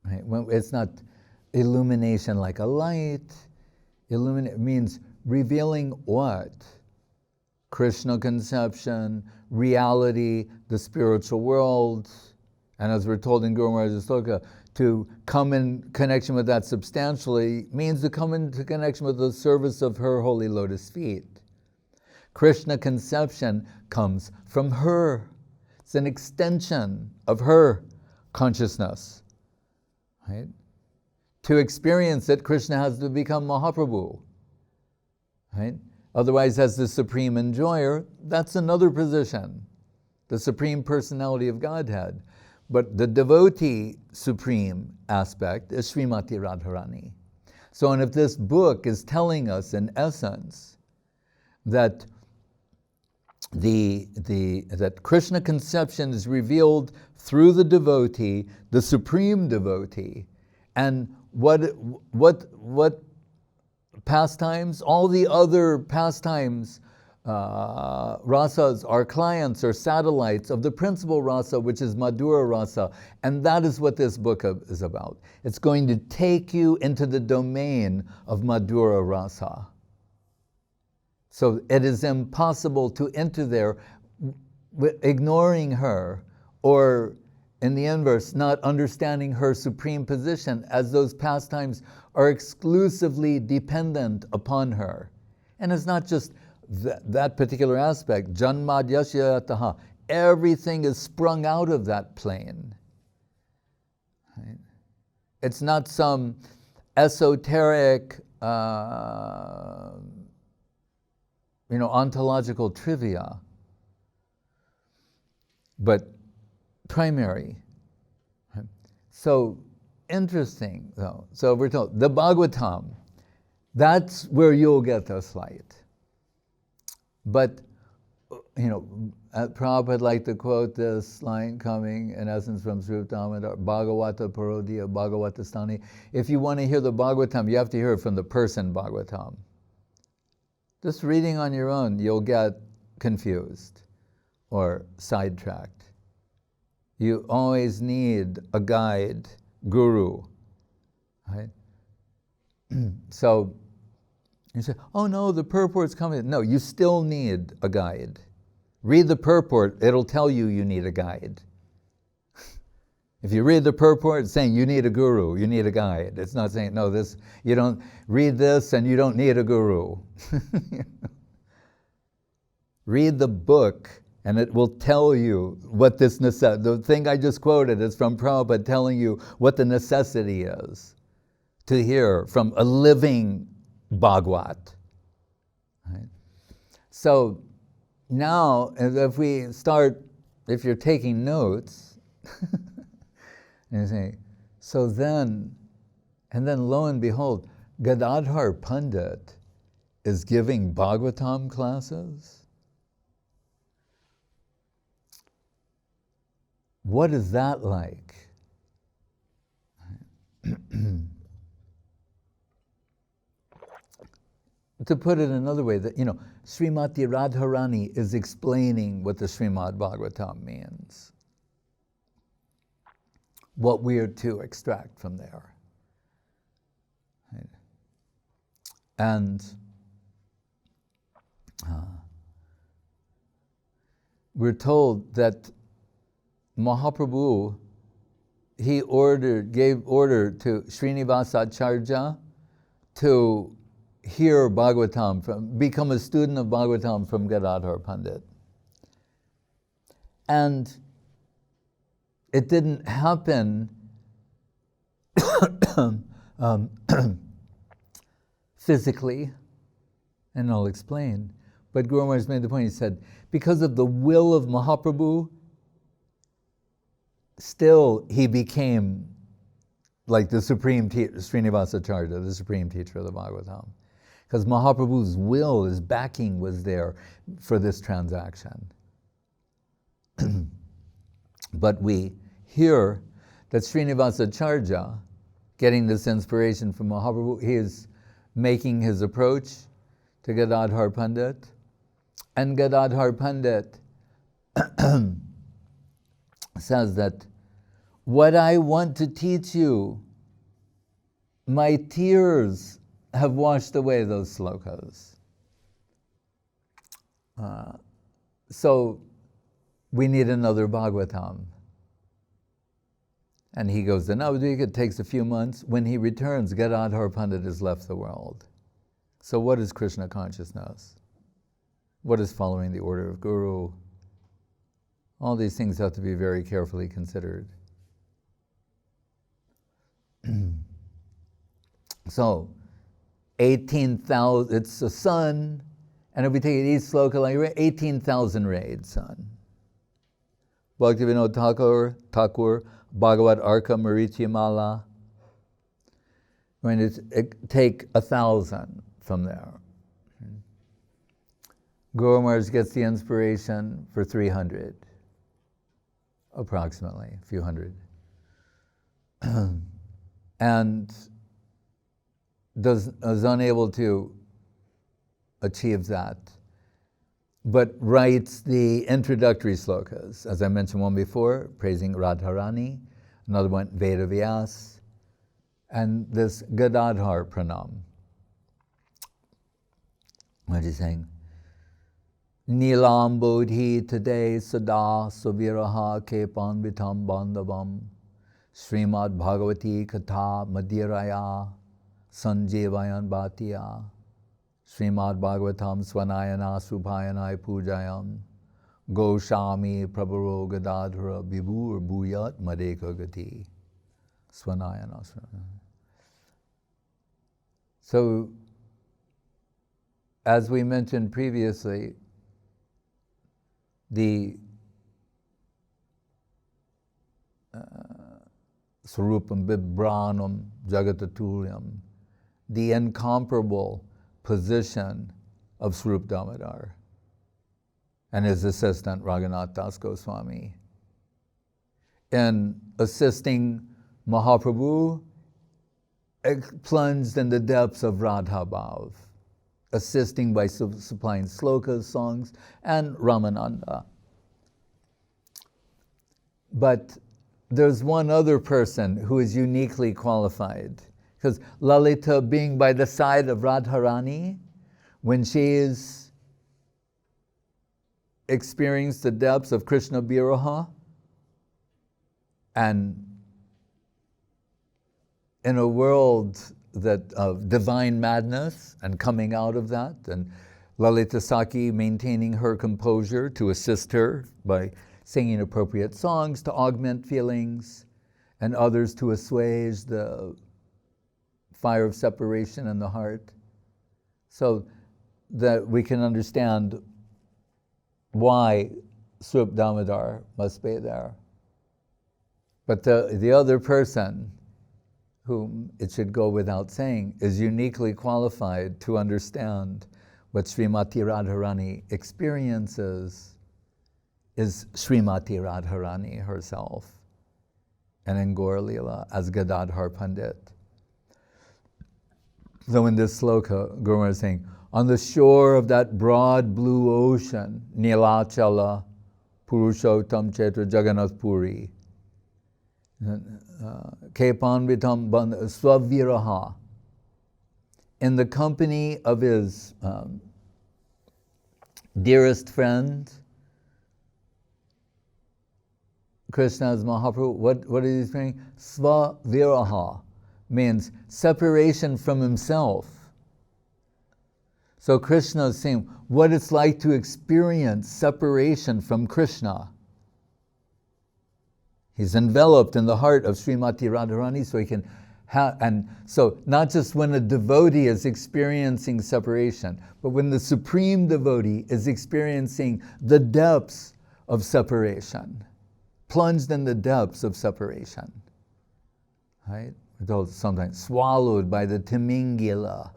Right? Well, it's not illumination like a light. Illuminate means revealing what? Krishna conception, reality, the spiritual world. And as we're told in Guru Maharaja's sloka, to come in connection with that substantially means to come into connection with the service of her holy lotus feet. Krishna conception comes from her. It's an extension of her consciousness. Right? To experience it, Krishna has to become Mahaprabhu. Right? Otherwise, as the supreme enjoyer, that's another position, the supreme personality of Godhead. But the devotee supreme aspect is Srimati Radharani. So, and if this book is telling us, in essence, that that Krishna conception is revealed through the devotee, the supreme devotee, and what pastimes, all the other pastimes, rasas are clients or satellites of the principal rasa, which is Madhura-rasa, and that is what this book is about. It's going to take you into the domain of Madhura-rasa. So it is impossible to enter there ignoring her, or in the inverse, not understanding her supreme position, as those pastimes are exclusively dependent upon her. And it's not just that particular aspect. Janmad yasyataha. Everything is sprung out of that plane. Right? It's not some esoteric ontological trivia, but primary. So interesting, though. So we're told the Bhagavatam, that's where you'll get this light. But Prabhupada liked to quote this line coming in essence from Srila Gadadhar, Bhagavata Parodiya Bhagavata Stani. If you want to hear the Bhagavatam, you have to hear it from the person-Bhagavatam. Just reading on your own, you'll get confused or sidetracked. You always need a guide, guru, right? So you say, oh no, the purport's coming. No, you still need a guide. Read the purport, it'll tell you you need a guide. If you read the purport, it's saying you need a guru, you need a guide. It's not saying, no, you don't read this and you don't need a guru. Read the book and it will tell you what this necessity, the thing I just quoted is from Prabhupada telling you what the necessity is to hear from a living Bhagavad. Right? So now, if you're taking notes, and you say, so then lo and behold, Gadadhar Pandit is giving Bhagavatam classes? What is that like? To put it another way, that Srimati Radharani is explaining what the Srimad Bhagavatam means. What we are to extract from there. Right? And we're told that Mahaprabhu, he gave order to Srinivasa Acharya to hear Bhagavatam, become a student of Bhagavatam from Gadadhar Pandit. And it didn't happen physically, and I'll explain. But Guru Maharaj made the point, he said, because of the will of Mahaprabhu, still he became like the supreme teacher, Srinivasa Acharya, the supreme teacher of the Bhagavatam. Because Mahaprabhu's will, his backing was there for this transaction. But we hear that Srinivasa Acharya, getting this inspiration from Mahaprabhu, he is making his approach to Gadadhar Pandit. And Gadadhar Pandit says that, what I want to teach you, my tears have washed away those slokas. So we need another Bhagavatam. And he goes to Navadvip, it takes a few months. When he returns, Gadadhar Pandit has left the world. So what is Krishna consciousness? What is following the order of Guru? All these things have to be very carefully considered. So, 18,000, it's a sun, and if we take each sloka, like 18,000 raids, sun. Bhaktivinoda Thakur, Bhagavad Arka Marityamala. We're going to take 1,000 from there. Guru Maharaj gets the inspiration for 300, approximately, a few hundred. And is unable to achieve that, but writes the introductory slokas. As I mentioned one before, praising Radharani, another one, Veda Vyas, and this Gadadhar-pranam. What is he saying? Nilam bodhi today sada suviraha kepan vitam bandhavam Srimad Bhagavati Katha Madhiraya Sanjeevayan Bhattiya Srimad Bhagavatam Swanayana Subhayanai Pujayam Goshami Prabharo Gadadhara Vibhur Bhuyat Madeka Gati Swanayana. So, as we mentioned previously, the Swarupam Bibranam Jagataturyam, the incomparable position of Swarup Damodar and his assistant Raghunath Das Goswami in assisting Mahaprabhu plunged in the depths of Radha-bhav, assisting by supplying slokas, songs, and Ramananda. But there's one other person who is uniquely qualified, because Lalita, being by the side of Radharani, when she is experiencing the depths of Krishna Viraha, and in a world that of divine madness and coming out of that, and Lalita Saki maintaining her composure to assist her by singing appropriate songs to augment feelings, and others to assuage the fire of separation in the heart, so that we can understand why Swarup Damodar must be there. But the other person, whom it should go without saying, is uniquely qualified to understand what Srimati Radharani experiences is Srimati Radharani herself, and in Gaur-lila as Gadadhar Pandit. So in this sloka, Guru Maharaj is saying, on the shore of that broad blue ocean, Nilachala, Purushottam Chetra Jagannath Puri, Kepan Vitam Swaviraha, in the company of his dearest friend, Krishna's Mahaprabhu, what is he saying? Svaviraha means separation from himself. So Krishna is saying what it's like to experience separation from Krishna. He's enveloped in the heart of Srimati Radharani, so he can and so not just when a devotee is experiencing separation, but when the supreme devotee is experiencing the depths of separation, plunged in the depths of separation, right? We're told sometimes swallowed by the Timingila,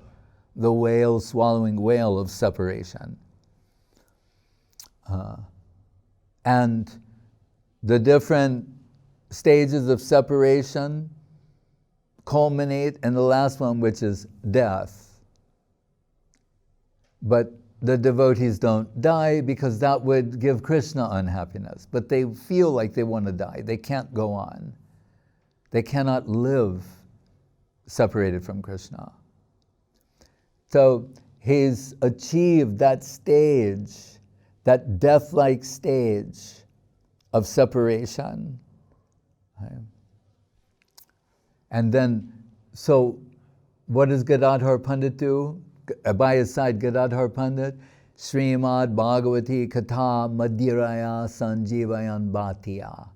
the whale swallowing whale of separation. And the different stages of separation culminate in the last one, which is death. But the devotees don't die because that would give Krishna unhappiness. But they feel like they want to die. They can't go on. They cannot live separated from Krishna. So he's achieved that stage, that death-like stage of separation. Right? And then, so what does Gadadhar Pandit do? By his side, Gadadhar Pandit, Srimad Bhagavati Katha Madhuraya Sanjeevayan Bhattiya.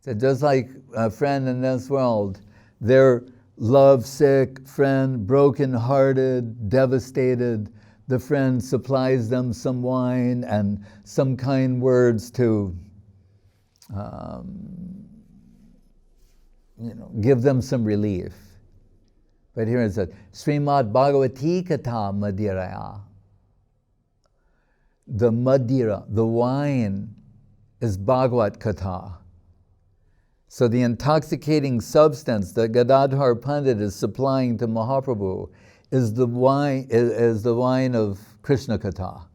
So just like a friend in this world, their lovesick friend, broken-hearted, devastated, the friend supplies them some wine and some kind words to give them some relief. But here it says, Srimad Bhagavati Katha Madhuraya. The Madhura, the wine, is Bhagavat Katha. So the intoxicating substance that Gadadhar Pandit is supplying to Mahaprabhu is the wine of Krishna Katha.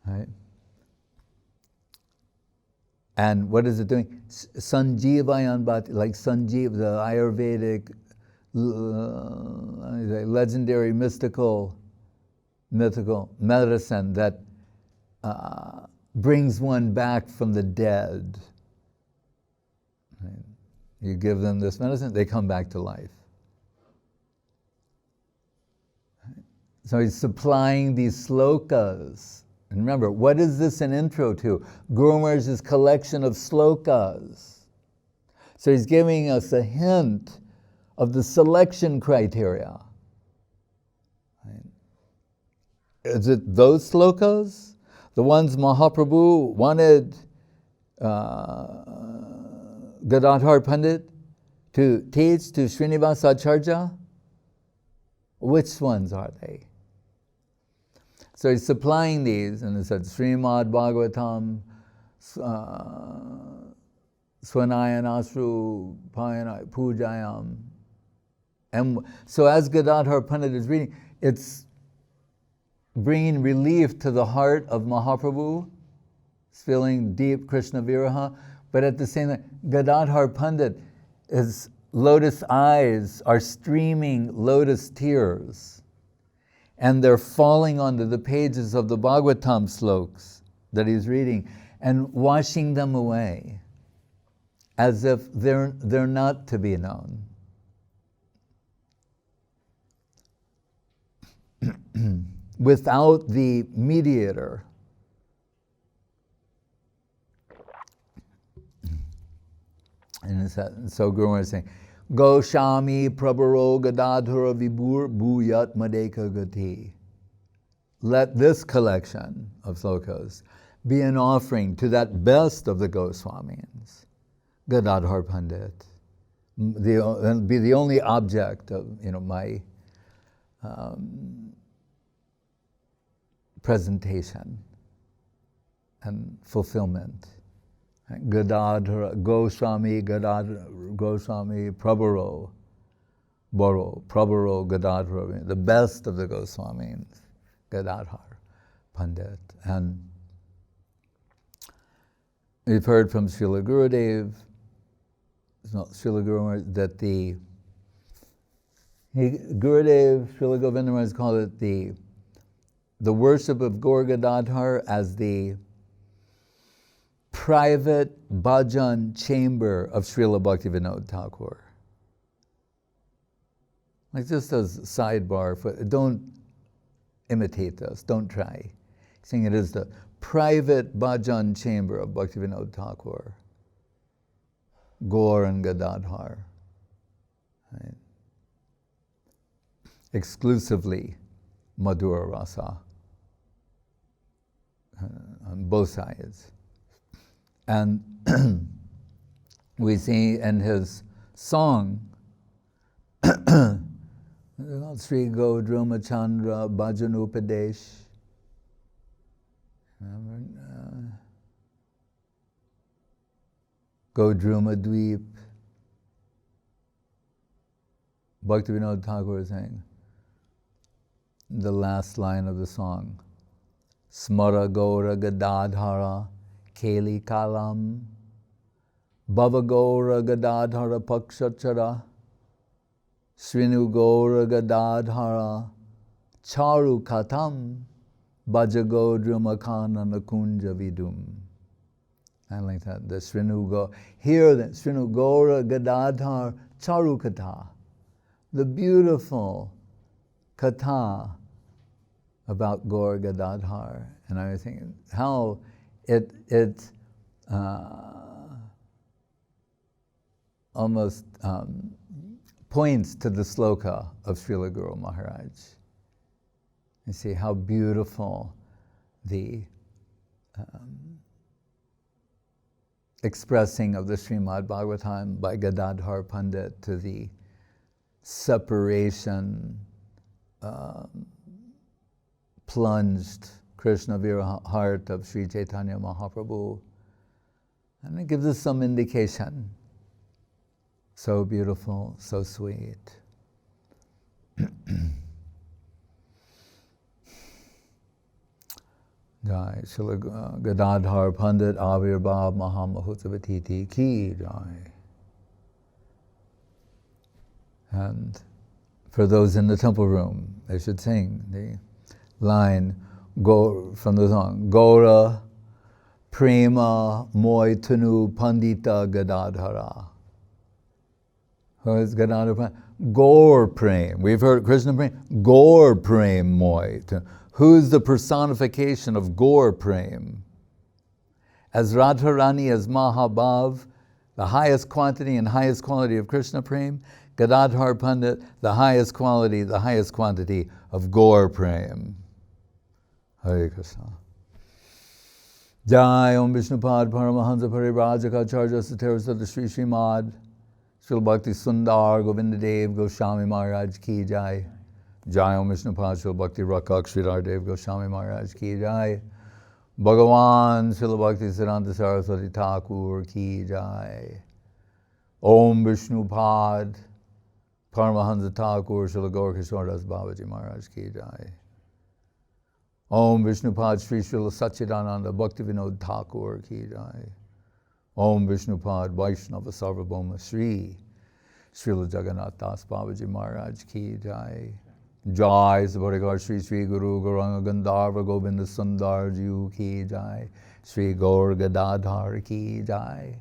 Right? And what is it doing? Sanjeevayan Bhati, like Sanjeev, the Ayurvedic, legendary mythical medicine that brings one back from the dead. Right? You give them this medicine, they come back to life. Right? So he's supplying these slokas. And remember, what is this an intro to? Guru Maharaj's collection of slokas. So he's giving us a hint of the selection criteria. Right? Is it those slokas? The ones Mahaprabhu wanted Gadadhar Pandit to teach to Srinivasa Acharya? Which ones are they? So he's supplying these, and it said Srimad Bhagavatam, Swanayanasru Pujayam. And so as Gadadhar Pandit is reading, it's bringing relief to the heart of Mahaprabhu. He's feeling deep Krishna viraha, but at the same time, Gadadhar Pandit, his lotus eyes are streaming lotus tears. And they're falling onto the pages of the Bhagavatam slokas that he's reading and washing them away as if they're not to be known. Without the mediator. And so Guru Maharaj is saying, Goswami Prabharo Gadadhara Vibhur Bhuyat Madeka Gati. Let this collection of slokas be an offering to that best of the Goswamis, Gadadhar Pandit, and be the only object of my presentation and fulfillment. Gadadhar, Goswami, Prabharo, Gadadhar, the best of the Goswamis, Gadadhar Pandit. And we've heard from Srila Gurudev, Srila Guru Maharaj, that Gurudev, Srila Govinda Maharaj called it the worship of Gaur-Gadadhar as the private bhajan chamber of Srila Bhaktivinoda Thakur. Like just as a sidebar, don't imitate this, don't try. Saying it is the private bhajan chamber of Bhaktivinoda Thakur, Gaur and Gadadhar. Right? Exclusively Madhura-rasa on both sides. And we see in his song, Sri Gaurachandra Bhajan Upadesh, Gaudruma Dweep, Bhaktivinoda Thakur is saying, the last line of the song, Smara Gaura-Gadadhara Keli Kalam Bhava Gaura-Gadadhara Pakshachara Srinu Gaura-Gadadhara charu katam bhajagodra makana nakunja vidum. I like that. The Srinu here, the Srinu Gaura-Gadadhar charu katha, the beautiful katha about Gaur-Gadadhar. And I was thinking how it almost points to the sloka of Srila Guru Maharaj. You see how beautiful the expressing of the Srimad Bhagavatam by Gadadhar Pandit to the separation plunged Krishna Vira heart of Sri Chaitanya Mahaprabhu. And it gives us some indication. So beautiful, so sweet. Jai Srila Gadadhar Pandit Avirbhav Mahamahutsavatiti Ki Jai. And for those in the temple room, they should sing the line from the song, Gaura Prema Moy Tanu Pandita Gadadhara. Who is Gadadhar? Gaur-prem. We've heard Krishna prem. Gaur-prem Moy. Who's the personification of Gaur-prem? As Radharani, as Mahabhav, the highest quantity and highest quality of Krishna prem, Gadadhar Pandit, the highest quality of Gaur-prem. Hare Krishna. Jai Om Vishnupad Paramahansa Parivrajaka Acharya Saterasada Sri Srimad Srila Bhakti Sundar Govinda Dev Goswami Maharaj Ki Jai. Jai Om Vishnupad Srila Bhakti Rakak Sridhar Dev Goswami Maharaj Ki Jai. Bhagavan Srila Bhakti Siddhanta Saraswati Thakur Ki Jai. Om Vishnupad Paramahansa Thakur Srila Gaurkishore Das Babaji Maharaj Ki Jai. Om Vishnupad Sri Srila Satchidananda Bhakti Vinod Thakur Ki Jai. Om Vishnupad Vaishnava Sarvabhauma Sri Srila Jagannath Das Babaji Maharaj Ki Jai. Jai Sabharigar Sri Sri Guru Gauranga Gandharva Govinda Sundar Ji Ki Jai. Sri Gaur-Gadadhar Ki Jai.